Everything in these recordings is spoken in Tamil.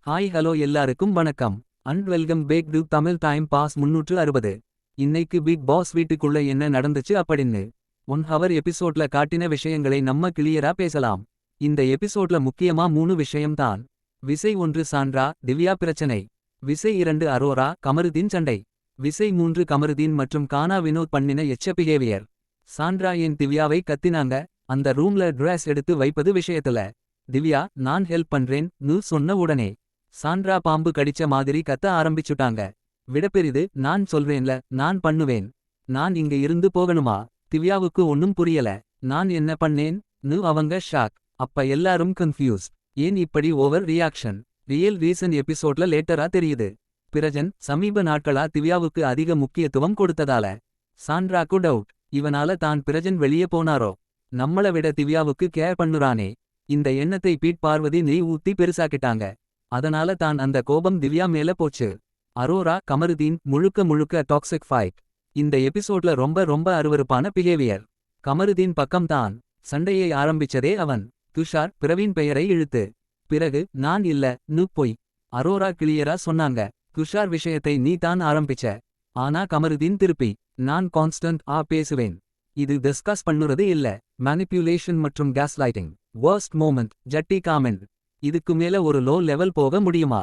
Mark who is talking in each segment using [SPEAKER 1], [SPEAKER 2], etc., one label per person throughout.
[SPEAKER 1] ஹாய் ஹலோ எல்லாருக்கும் வணக்கம். And welcome back to Tamil time pass 360. இன்னைக்கு பிக் பாஸ் வீட்டுக்குள்ள என்ன நடந்துச்சு அப்படின்னு 1 ஹவர் எபிசோட்ல காட்டின விஷயங்களை நம்ம கிளியரா பேசலாம். இந்த எபிசோட்ல முக்கியமா 3 விஷயம்தான். விசை 1 சாண்ட்ரா திவ்யா பிரச்சனை. விசை 2 அரோரா கமருதீன் சண்டை. விசை 3 கமருதீன் மற்றும் கானா வினோத் பண்ணின எச்ச பிஹேவியர். சாண்ட்ரா ஏன் திவ்யாவை கத்தினாங்க அந்த ரூம்ல ட்ரெஸ் எடுத்து வைப்பது விஷயத்துல. திவ்யா நான் ஹெல்ப் பண்றேன்னு சொன்ன உடனே சாண்ட்ரா பாம்பு கடிச்ச மாதிரி கத்த ஆரம்பிச்சுட்டாங்க. விடப்பெரிது நான் சொல்றேன்ல நான் பண்ணுவேன். நான் இங்க இருந்து போகணுமா. திவ்யாவுக்கு ஒன்னும் புரியல. நான் என்ன பண்ணேன்னு அவங்க ஷாக். அப்ப எல்லாரும் கன்ஃபியூஸ். ஏன் இப்படி ஓவர் ரியாக்ஷன். ரியல் ரீசன் எபிசோட்ல லேட்டரா தெரியுது. பிரஜன் சமீப நாட்களா திவ்யாவுக்கு அதிக முக்கியத்துவம் கொடுத்ததால. சாண்ட்ராக்கு டவுட். இவனால தான் பிரஜன் வெளியே போனாரோ. நம்மள விட திவ்யாவுக்கு கேர் பண்ணுறானே. இந்த எண்ணத்தை பீட் பார்வதி நெய் ஊத்தி பெருசாக்கிட்டாங்க. அதனால தான் அந்த கோபம் திவ்யா மேல போச்சு. அரோரா கமருதீன் முழுக்க டாக்ஸிக் ஃபைட். இந்த எபிசோட்ல ரொம்ப அருவருப்பான பிஹேவியர். கமருதீன் பக்கம்தான். சண்டையை ஆரம்பிச்சதே அவன். துஷார் பிரவீன் பெயரை இழுத்து. பிறகு நான் இல்ல பொய். அரோரா கிளியரா சொன்னாங்க. துஷார் விஷயத்தை நீ தான் ஆரம்பிச்ச. ஆனா கமருதீன் திருப்பி நான் கான்ஸ்டன்ட் பேசுவேன். இது டிஸ்கஸ் பண்ணுறது இல்ல. மேனிப்புலேஷன் மற்றும் கேஸ்லைட்டிங். வர்ஸ்ட் மோமெண்ட் ஜட்டி காமெண்ட். இதுக்கு மேல ஒரு லோ லெவல் போக முடியுமா.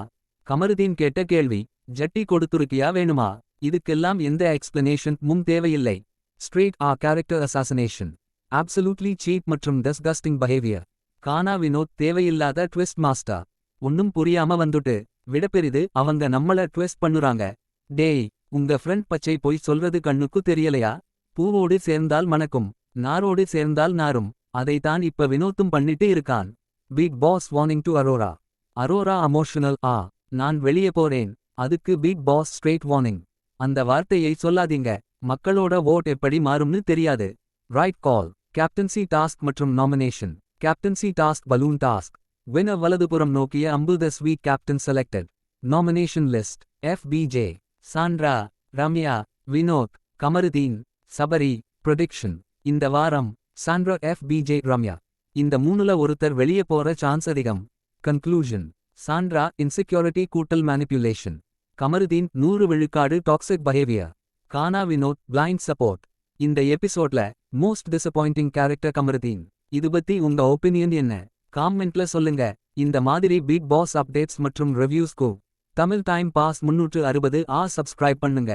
[SPEAKER 1] கமருதீன் கேட்ட கேள்வி. ஜட்டி கொடுத்துருக்கியா வேணுமா. இதுக்கெல்லாம் எந்த எக்ஸ்பிளனேஷன் தேவையில்லை. Straight character assassination. Absolutely cheap மற்றும் டிஸ்கஸ்டிங் பிஹேவியர். கானா வினோத் தேவையில்லாத ட்விஸ்ட் மாஸ்டர். ஒன்னும் புரியாம வந்துட்டு. விடப்பெரிது அவங்க நம்மள ட்விஸ்ட் பண்ணுறாங்க. டேய் உங்க ஃப்ரெண்ட் பச்சை போய் சொல்றது கண்ணுக்கு தெரியலையா. பூவோடு சேர்ந்தால் மணக்கும். நாரோடு சேர்ந்தால் நாரும். அதைத்தான் இப்ப வினோத்தும் பண்ணிட்டு இருக்கான். Bigg Boss warning to Aurora. Aurora emotional நான் வெளியே போறேன். அதுக்கு பிக் பாஸ் ஸ்ட்ரெயிட் வார்னிங். அந்த வார்த்தையை சொல்லாதீங்க. மக்களோட வோட் எப்படி மாறும்னு தெரியாது. Right call. கேப்டன்சி டாஸ்க் மற்றும் nomination. Captaincy task balloon task. Winner வலதுபுறம் நோக்கிய அம்பு the sweet captain selected. Nomination list. FBJ Sandra Ramya Vinoth Kamarudeen Sabari. Prediction. இந்த வாரம் சாண்ட்ரா FBJ ரம்யா. இந்த 3ல ஒருத்தர் வெளியே போற சான்ஸ் அதிகம். கன்க்ளூஷன். சாண்ட்ரா இன்செக்யூரிட்டி கூட்டல் மேனிப்புலேஷன். கமருதீன் 100 விழுக்காடு toxic behaviour. Gana Vinod blind support. இந்த எபிசோட்ல மோஸ்ட் டிசப்பாயிண்டிங் கேரக்டர் கமருதீன். இது பத்தி உங்க ஒப்பீனியன் என்ன. காமெண்ட்ல சொல்லுங்க. இந்த மாதிரி பிக் பாஸ் அப்டேட்ஸ் மற்றும் ரிவ்யூஸ்க்கு தமிழ் டைம் பாஸ் 360 சப்ஸ்கிரைப் பண்ணுங்க.